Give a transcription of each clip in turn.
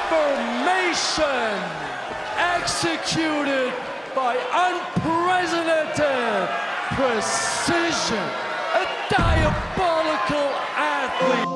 transformation executed by unprecedented precision, a diabolical athlete.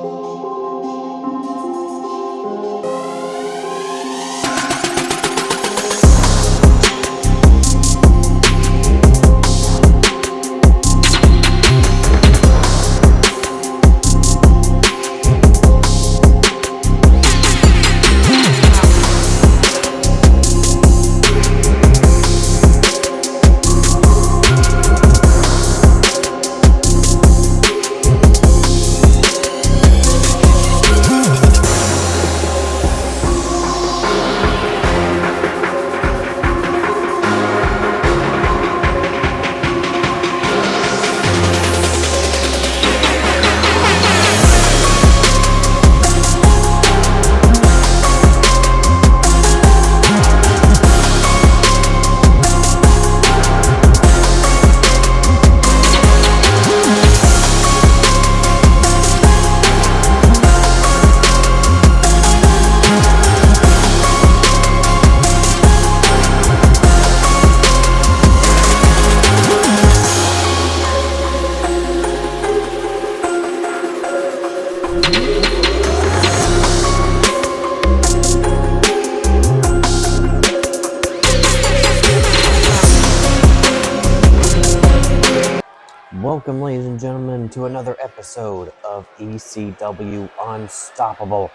Welcome, ladies and gentlemen, to another episode of ECW Unstoppable.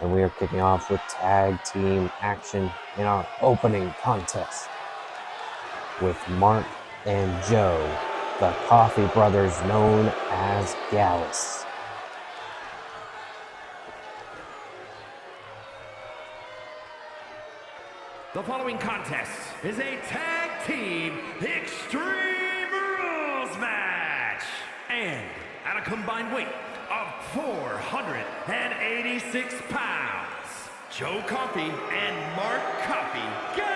And we are kicking off with tag team action in our opening contest with Mark and Joe, the Coffee Brothers known as Gallus. The following contest is a tag team Extreme Rules match. And at a combined weight of 486 pounds, Joe Coffey and Mark Coffey Gallus.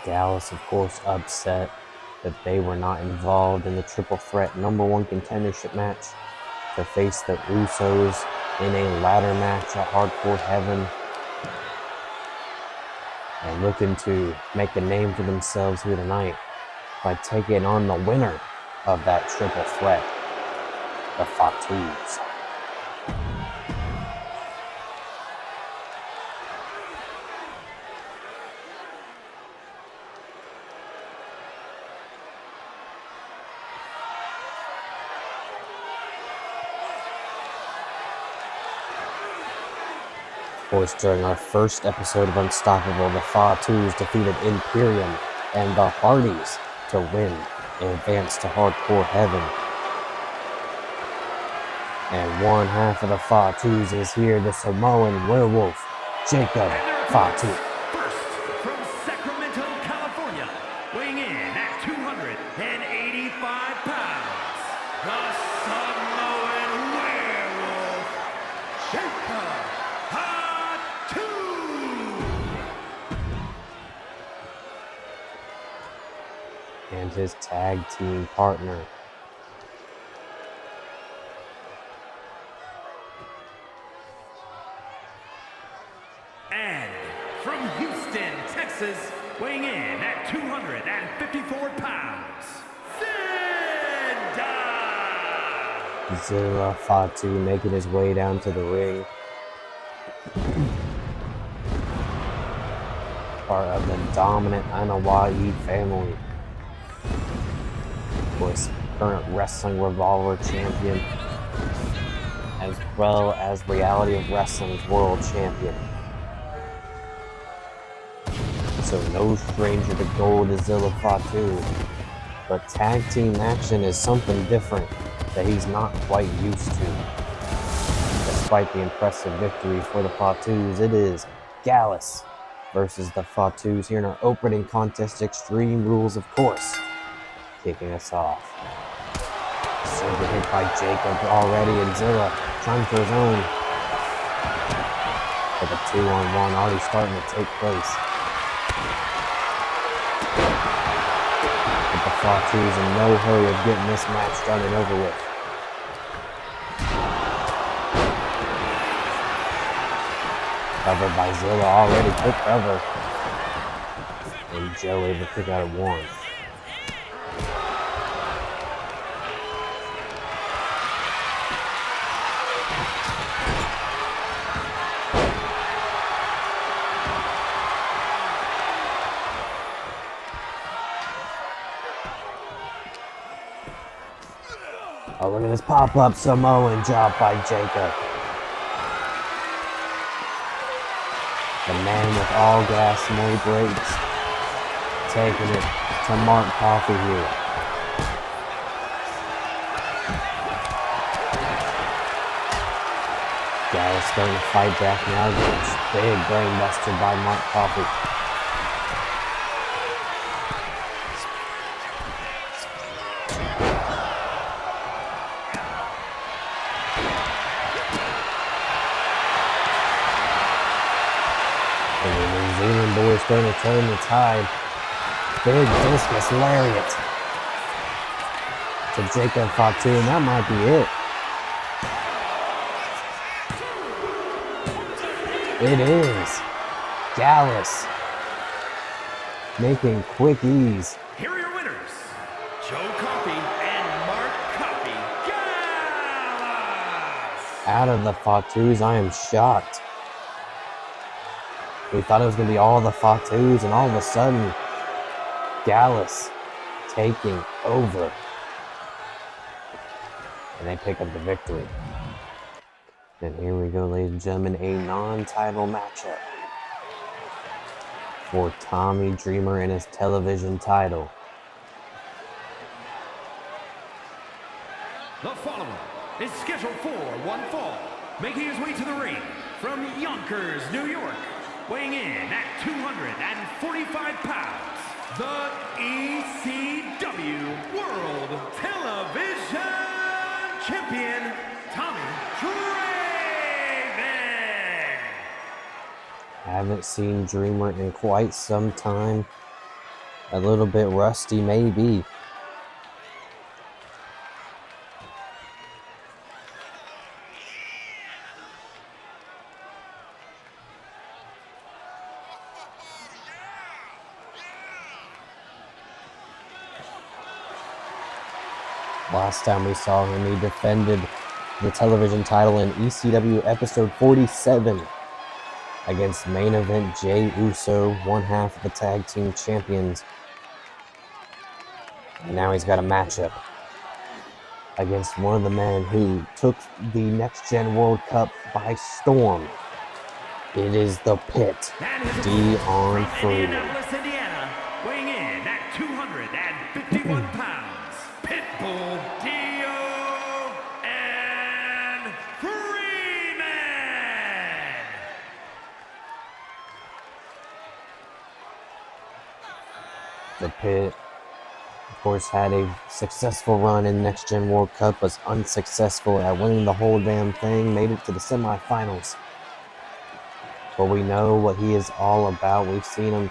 Gallus, of course, upset that they were not involved in the triple threat #1 contendership match to face the Usos in a ladder match at Hardcore Heaven, and looking to make a name for themselves here tonight by taking on the winner of that triple threat, the Fatus. Of course, during our first episode of Unstoppable, the Fatus defeated Imperium and the Hardys to win and advance to Hardcore Heaven. And one half of the Fatus is here, the Samoan werewolf, Jacob Fatu. First, from Sacramento, California, weighing in at 285 pounds, the Samoan werewolf, Jacob Fatu. And his tag team partner, And from Houston, Texas, weighing in at 254 pounds, Zilla Fatu, making his way down to the ring. Part of the dominant Anawai family. Of course, current Wrestling Revolver champion, as well as Reality of Wrestling's world champion. So no stranger to gold is Zilla Fatu, but tag team action is something different that he's not quite used to. Despite the impressive victories for the Fatus, it is Gallus versus the Fatus here in our opening contest, Extreme Rules, of course. Kicking us off. Super hit by Jacob already, and Zilla trying for his own. But the 2-on-1 already starting to take place. But the Fatus in no hurry of getting this match done and over with. Covered by Zilla, already quick cover. And Joe able to kick out at 1. Oh, look at this pop-up Samoan drop by Jacob. The man with all gas, no brakes, taking it to Mark Coffey here. Gallus starting to fight back now. Big brain buster by Mark Coffey. Boy starting to turn the tide. Big discus lariat to Jacob Fatu, and that might be it. It is. Gallus making quick ease. Here are your winners, Joe Coffey and Mark Coffey. Gallus! Out of the Fatus, I am shocked. We thought it was going to be all the Fatus, and all of a sudden, Gallus taking over. And they pick up the victory. And here we go, ladies and gentlemen, a non-title matchup for Tommy Dreamer and his television title. The following is scheduled for one fall, making his way to the ring from Yonkers, New York. Weighing in at 245 pounds, the ECW World Television Champion, Tommy Dreamer. Haven't seen Dreamer in quite some time. A little bit rusty, maybe. Last time we saw him, he defended the television title in ECW episode 47 against main event Jey Uso, one half of the tag team champions. And now he's got a matchup against one of the men who took the Next Gen World Cup by storm. It is the Pit, Dion Freeman. Indianapolis, Indiana, weighing in at 251 pounds. Pitbull, Dio, and Freeman! The Pit, of course, had a successful run in Next Gen World Cup, was unsuccessful at winning the whole damn thing, made it to the semifinals. But we know what he is all about. We've seen him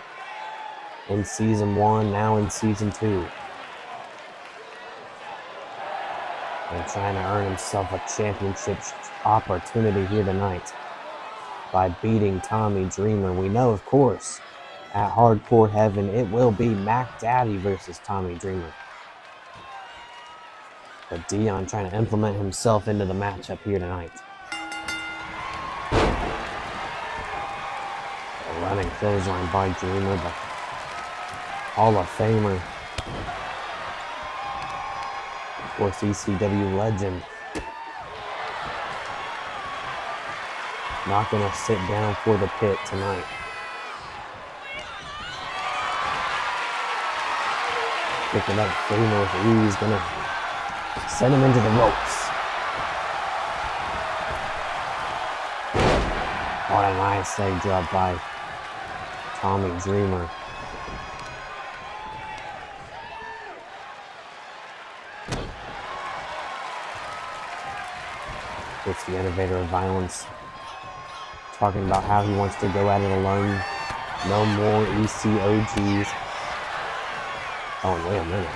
in Season 1, now in Season 2. And trying to earn himself a championship opportunity here tonight by beating Tommy Dreamer. We know, of course, at Hardcore Heaven, it will be Mac Daddy versus Tommy Dreamer. But Dion trying to implement himself into the matchup here tonight. A running clothesline by Dreamer, the Hall of Famer. Of course, ECW legend. Not going to sit down for the Pit tonight. Picking up Freeman with ease, going to send him into the ropes. What a nice leg drop by Tommy Dreamer. It's the innovator of violence, talking about how he wants to go at it alone. No more ECOGs. Oh, wait a minute.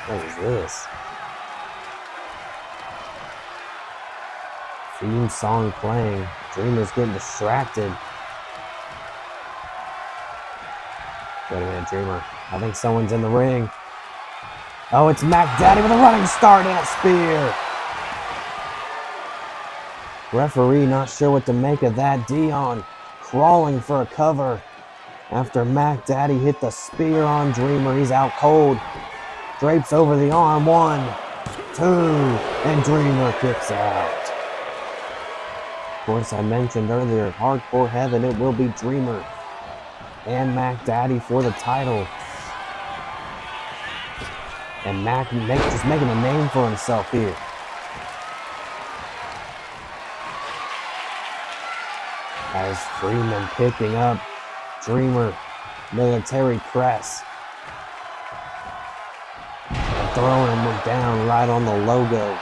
What is this? Theme song playing. Dreamer's getting distracted. Wait a minute, Dreamer. I think someone's in the ring. Oh, it's Mac Daddy with a running start and a spear. Referee not sure what to make of that. Dion crawling for a cover. After Mac Daddy hit the spear on Dreamer, he's out cold. Drapes over the arm. 1, 2, and Dreamer kicks out. Of course, I mentioned earlier, Hardcore Heaven, it will be Dreamer and Mac Daddy for the title. And Mac just making a name for himself here. As Freeman picking up Dreamer, military press. And throwing him down right on the logo.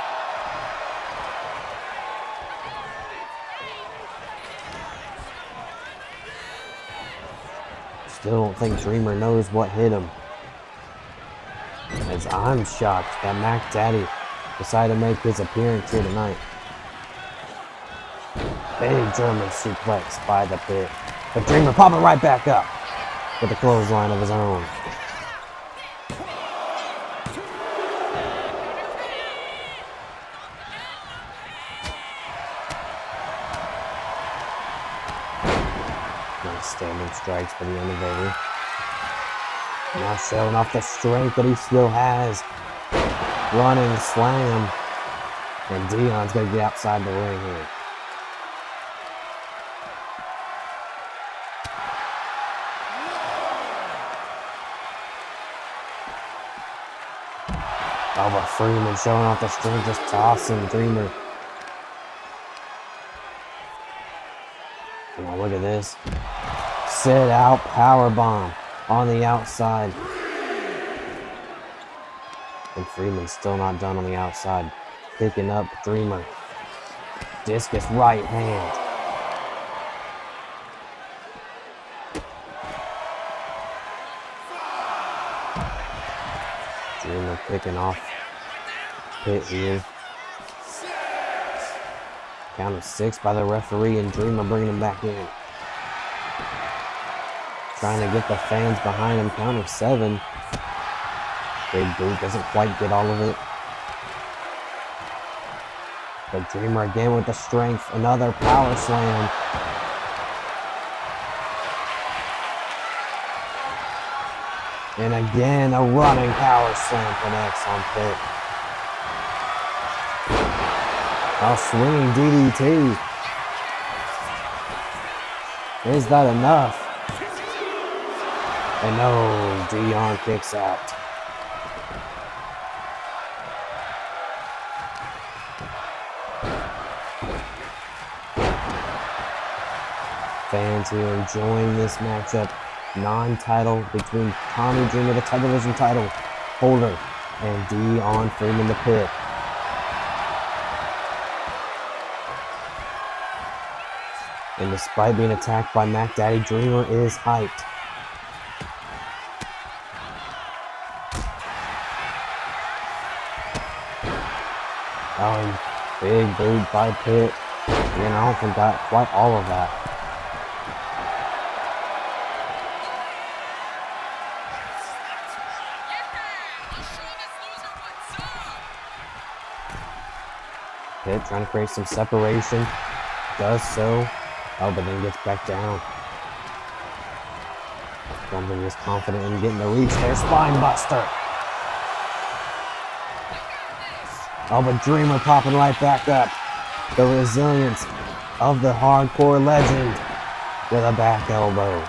Still don't think Dreamer knows what hit him. As I'm shocked that Mac Daddy decided to make his appearance here tonight. Big German suplex by the Pit. But Dreamer popping right back up with a clothesline of his own. Nice standing strikes for the Innovator. Now showing off the strength that he still has. Running slam. And Dion's going to get outside the ring here. Oba Freeman showing off the strength, just tossing Dreamer. Now look at this. Sit out powerbomb on the outside. And Freeman's still not done on the outside. Picking up Dreamer. Discus right hand. Dreamer picking off Pit here. Count of 6 by the referee, and Dreamer bringing him back in. Trying to get the fans behind him. Count of 7. Big boot doesn't quite get all of it. But Dreamer again with the strength. Another power slam. And again, a running power slam connects on Pit. A swinging DDT. Is that enough? And no, Dion kicks out. Fans here enjoying this matchup. Non-title between Tommy Dreamer, the television title holder, and Dion Freeman, the Pit. And despite being attacked by Mac Daddy, Dreamer is hyped. Oh, and big boot by Pit. Again, I don't think got quite all of that. Pit trying to create some separation. Does so. Oh, but then gets back down. Gunther is confident in getting the reach there. Spine buster. Oh, but Dreamer popping right back up. The resilience of the hardcore legend with a back elbow.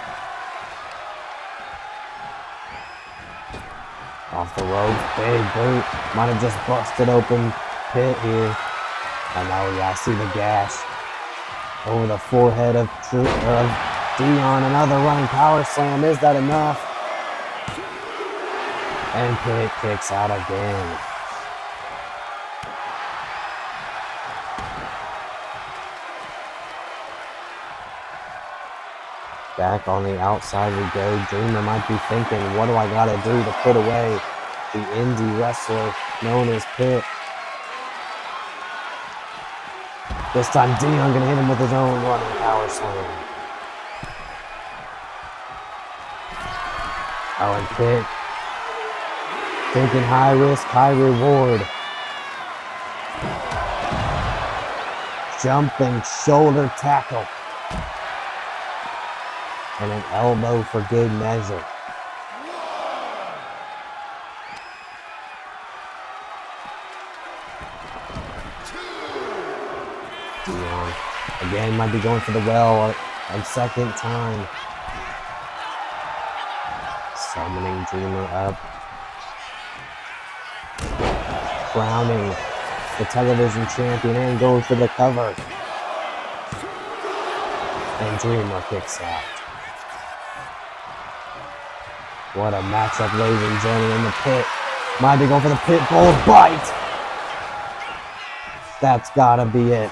Off the ropes. Big boot. Might have just busted open Pit here. I know, yeah, I see the gash over the forehead of Dion. Another running power slam. Is that enough? And Pit kicks out again. Back on the outside we go. Dreamer might be thinking, what do I gotta do to put away the indie wrestler known as Pit? This time Dion gonna hit him with his own running power slam. Oh, and Pitt thinking high risk, high reward. Jumping shoulder tackle. And an elbow for good measure. Dion again might be going for the well a second time. Summoning Dreamer up. Crowning the television champion and going for the cover. And Dreamer kicks out. What a matchup, ladies and gentlemen, in the Pit. Might be going for the Pit Bull's bite. That's gotta be it.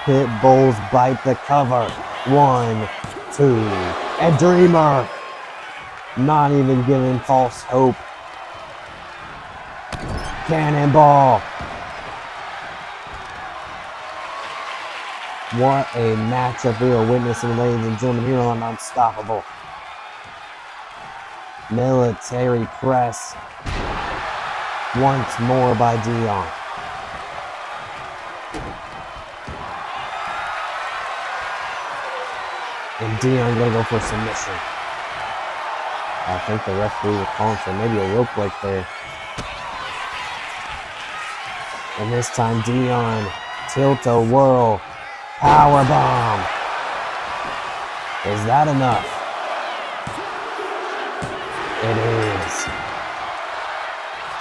Pit Bull's bite, the cover. 1, 2, and Dreamer. Not even giving false hope. Cannonball. What a matchup we are witnessing, ladies and gentlemen, here on Unstoppable. Military press. Once more by Dion. And Dion gonna go for submission. I think the referee was calling for maybe a rope break there. And this time Dion, tilt-a-whirl, power bomb. Is that enough? It is.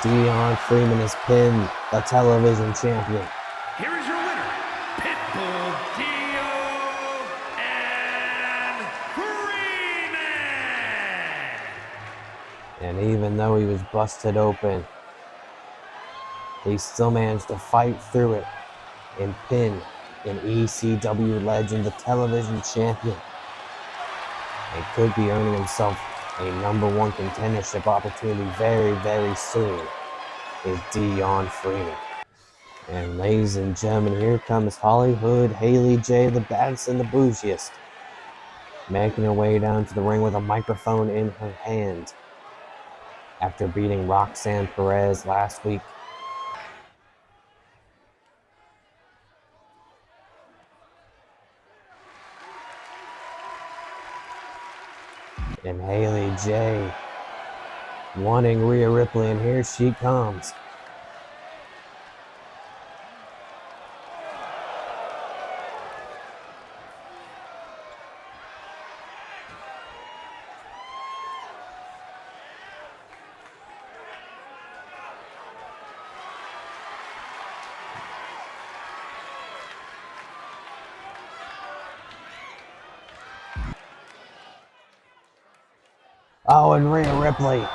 Dion Freeman has pinned the television champion. Here is your winner, Pitbull Dio and Freeman. And even though he was busted open, he still managed to fight through it and pin an ECW legend, the television champion. And could be earning himself a #1 contendership opportunity very, very soon, is Dion Freeman. And ladies and gentlemen, here comes Hollywood Haley J, the baddest and the bougiest, making her way down to the ring with a microphone in her hand after beating Roxanne Perez last week. And Haley J wanting Rhea Ripley, and here she comes. Oh, and Rhea Ripley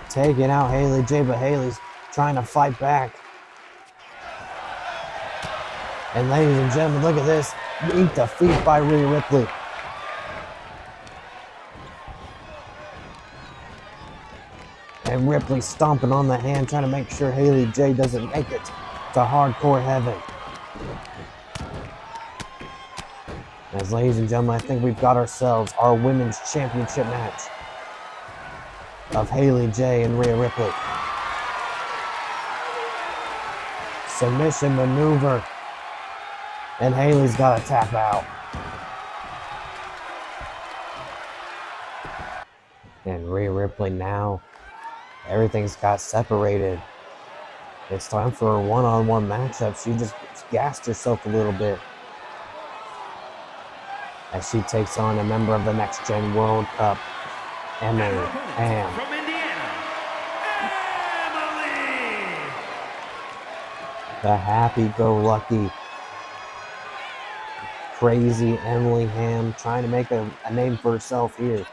taking out Haley J, but Haley's trying to fight back. And ladies and gentlemen, look at this. Eat the feet by Rhea Ripley. And Ripley stomping on the hand, trying to make sure Haley J doesn't make it to hardcore heaven. As ladies and gentlemen, I think we've got ourselves our women's championship match of Haley J and Rhea Ripley. Submission maneuver. And Haley's got to tap out. And Rhea Ripley now, everything's got separated. It's time for a one-on-one matchup. She just gassed herself a little bit as she takes on a member of the Next Gen World Cup, Emily Ham. From Indiana, Emily. The happy-go-lucky, crazy Emily Ham trying to make a name for herself here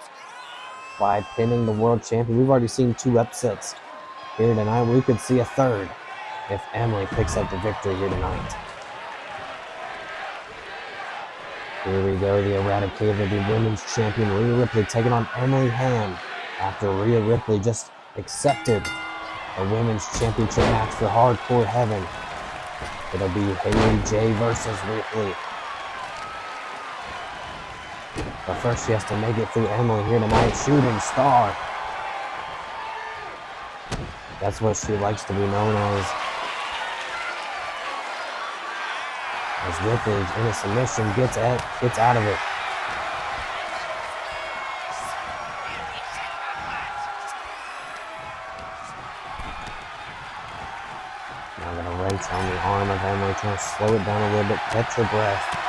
by pinning the world champion. We've already seen 2 upsets here tonight. We could see a third if Emily picks up the victory here tonight. Here we go, the Eradicator, the women's champion, Rhea Ripley, taking on Emily Ham after Rhea Ripley just accepted a women's championship match for Hardcore Heaven It'll be Haley J versus Ripley. But first she has to make it through Emily here tonight. Shooting star. That's what she likes to be known as. As Ripley's in a submission, gets out of it. Now gonna wrench on the arm of Emily, trying to slow it down a little bit, catch her breath.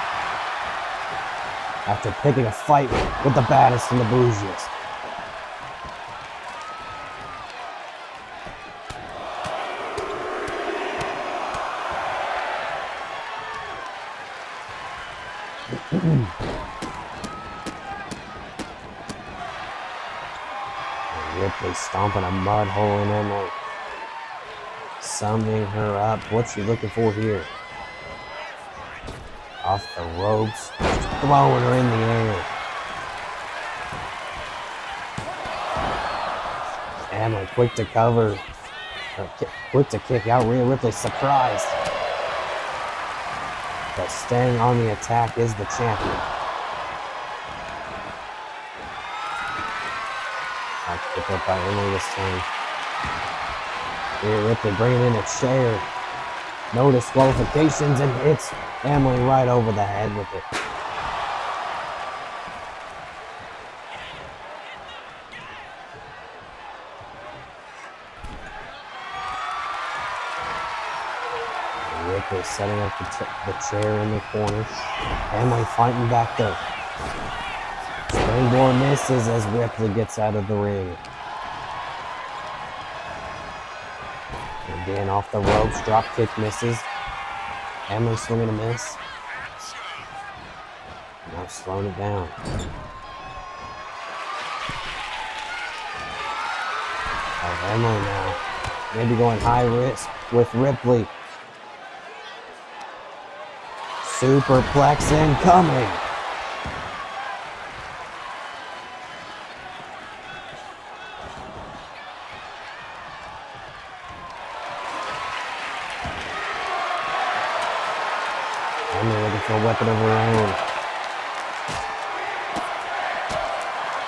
After picking a fight with the baddest and the bougiest. Ripley stomping a mud hole in Emily. Summing her up. What's she looking for here? Off the ropes. Throwing her in the air. Emily quick to cover. Quick to kick out. Rhea Ripley surprised. But staying on the attack is the champion. Picked up by Emily this time. Rhea Ripley bringing in a chair. No disqualifications and hits Emily right over the head with it. Ripley setting up the chair in the corner. Emily fighting back there. Springboard misses as Ripley gets out of the ring. Again off the ropes, drop kick misses. Emily swinging a miss. Now slowing it down. Oh, Emily now. Maybe going high risk with Ripley. Superplex incoming. Emily looking for a weapon of her own.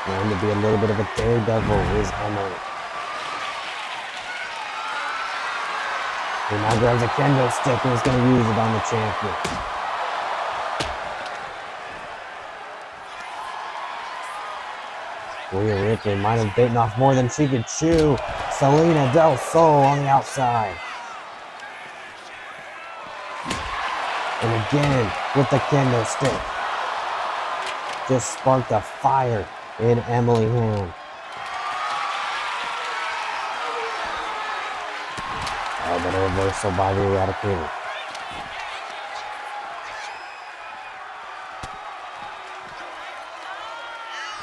Trying to be a little bit of a daredevil is Emily. He now grabs a kendo stick and is going to use it on the champion. Rhea Ripley might have bitten off more than she could chew. Selena Del Sol on the outside. And again with the kendo stick. Just sparked a fire in Emily hand. Oh, but a reversal by the Eradicator.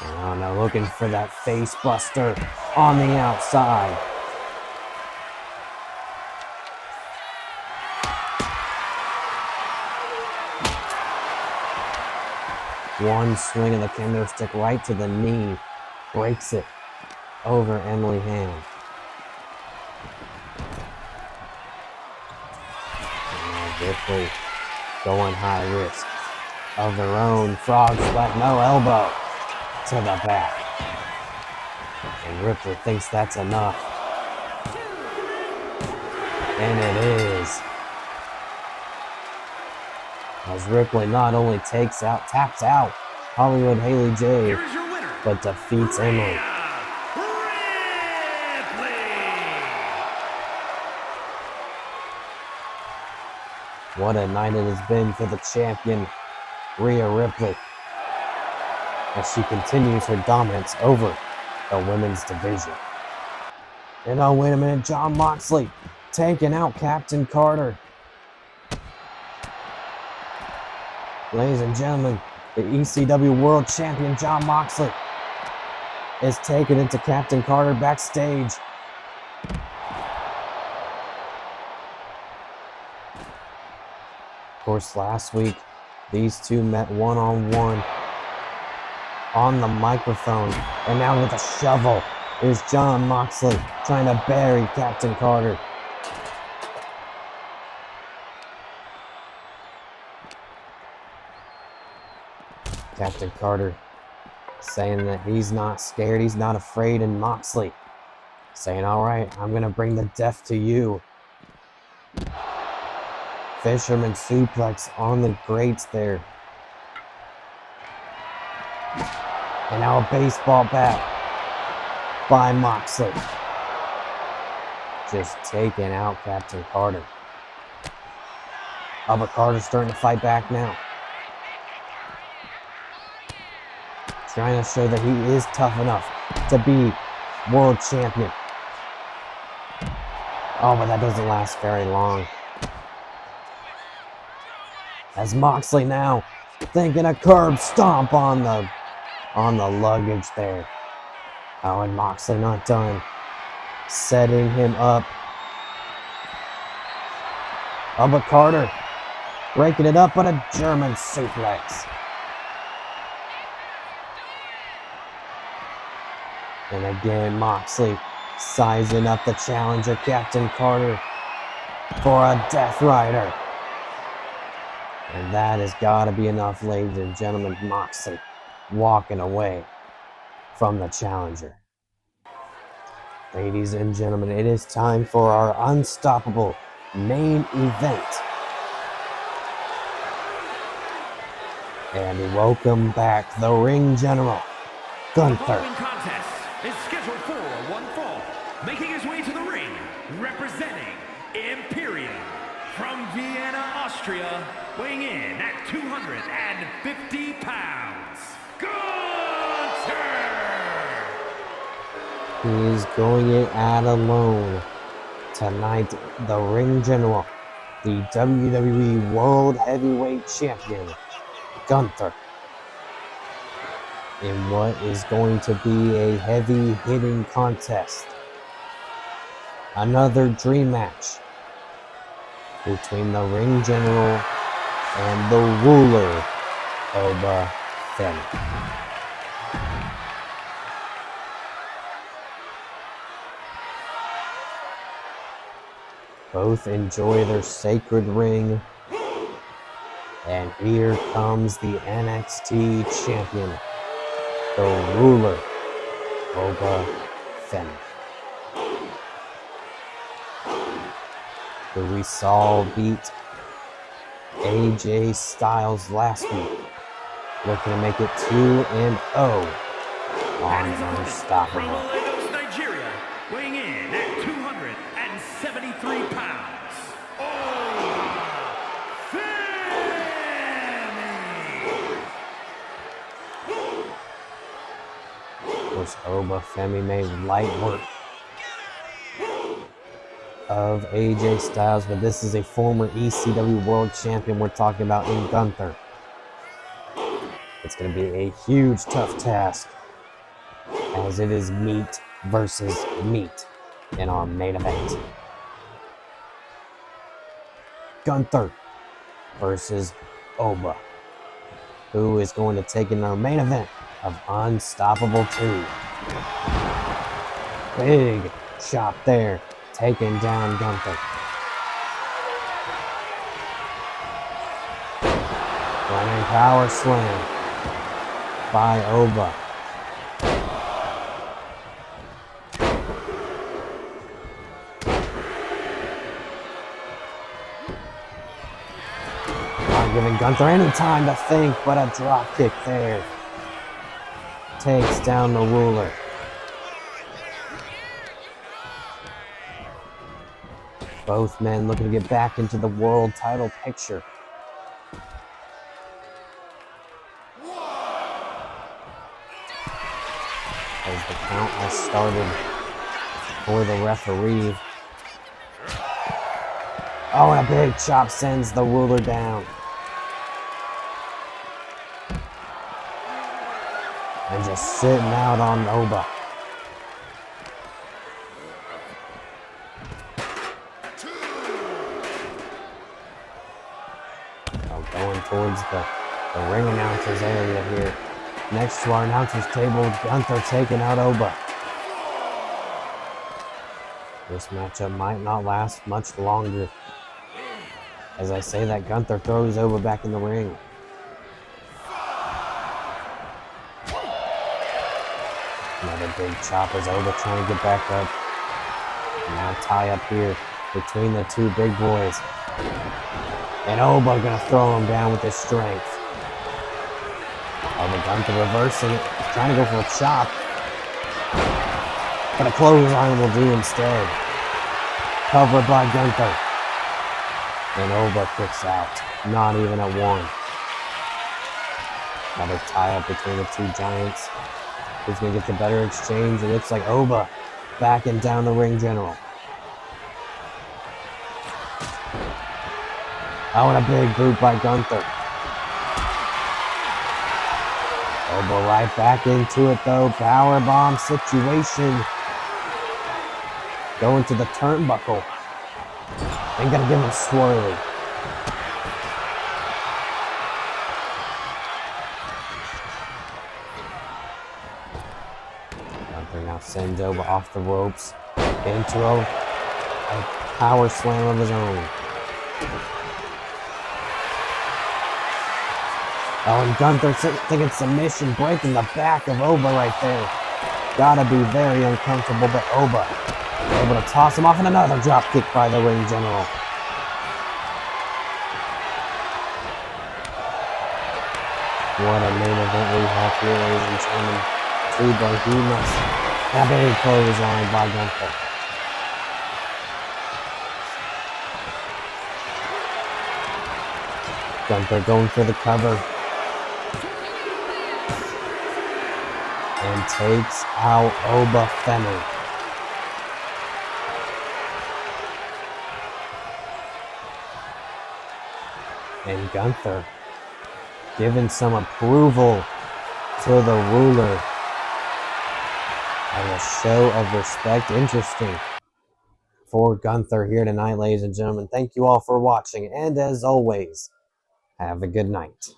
Oh, now looking for that face buster on the outside. One swing of the kendo stick right to the knee. Breaks it over Emily hand. Ripley going high risk of their own. Frog splash, no elbow to the back. And Ripley thinks that's enough. And it is. As Ripley not only taps out Hollywood Haley J, but defeats Emily. What a night it has been for the champion, Rhea Ripley, as she continues her dominance over the women's division. And oh, wait a minute, Jon Moxley taking out Captain Carter. Ladies and gentlemen, the ECW World Champion Jon Moxley is taken into Captain Carter backstage. Of course, last week, these two met one-on-one on the microphone. And now with a shovel is Jon Moxley trying to bury Captain Carter. Captain Carter saying that he's not scared, he's not afraid, and Moxley saying, all right, I'm going to bring the death to you. Fisherman suplex on the grates there. And now a baseball bat by Moxley. Just taking out Captain Carter. Oba Carter's starting to fight back now. Trying to show that he is tough enough to be world champion. Oh, but that doesn't last very long. As Moxley now thinking a curb stomp on the luggage there. Oh, and Moxley not done. Setting him up. Oba Carter breaking it up, but a German suplex. And again, Moxley sizing up the challenger, Captain Carter, for a Death Rider. And that has got to be enough, ladies and gentlemen. Moxley walking away from the challenger. Ladies and gentlemen, it is time for our Unstoppable main event. And welcome back the ring general, Gunther. The following contest is scheduled for one fall. Making his way to the ring, representing Imperium from Vienna, Austria, weighing in at 250 pounds, Gunther! He is going it at alone. Tonight, the ring general, the WWE World Heavyweight Champion, Gunther, in what is going to be a heavy-hitting contest. Another dream match between the ring general and the ruler, Oba Femi. Both enjoy their sacred ring. And here comes the NXT champion, the ruler, Oba Femi, who we saw beat AJ Styles last week, looking to make it 2-0 on Unstoppable. From Nigeria, weighing in at 273 pounds, Oba Femi! Of course, Oba Femi made light work of AJ Styles, but this is a former ECW World Champion we're talking about in Gunther. It's going to be a huge, tough task, as it is meat versus meat in our main event. Gunther versus Oba, who is going to take in our main event of Unstoppable 2. Big chop there, taking down Gunther. Running power slam by Oba. Not giving Gunther any time to think, but a drop kick there takes down the ruler. Both men looking to get back into the world title picture. As the count has started for the referee. Oh, and a big chop sends the ruler down. And just sitting out on Oba. Oh, going towards the ring announcer's area here. Next to our announcer's table, Gunther taking out Oba. This matchup might not last much longer. As I say that, Gunther throws Oba back in the ring. Big chop as Oba trying to get back up. Now tie up here between the two big boys. And Oba gonna throw him down with his strength. Oba Gunther reversing it, trying to go for a chop. But a clothesline will do instead. Covered by Gunther. And Oba kicks out. Not even at one. Another tie-up between the two giants. Who's going to get the better exchange? It looks like Oba backing down the ring general. Oh, and a big boot by Gunther. Oba right back into it though. Powerbomb situation. Going to the turnbuckle. Ain't gonna give him swirly. Gunther now sends Oba off the ropes into a power slam of his own. Oh, and Gunther thinking submission, breaking the back of Oba right there. Gotta be very uncomfortable, but Oba able to toss him off, and another drop kick by the ring general. What a main event we have here, ladies and gentlemen. Two behemoths. And a big clothesline by Gunther. Gunther going for the cover. And takes out Oba Femi. And Gunther giving some approval to the ruler. And a show of respect. Interesting for Gunther here tonight, ladies and gentlemen. Thank you all for watching. And as always, have a good night.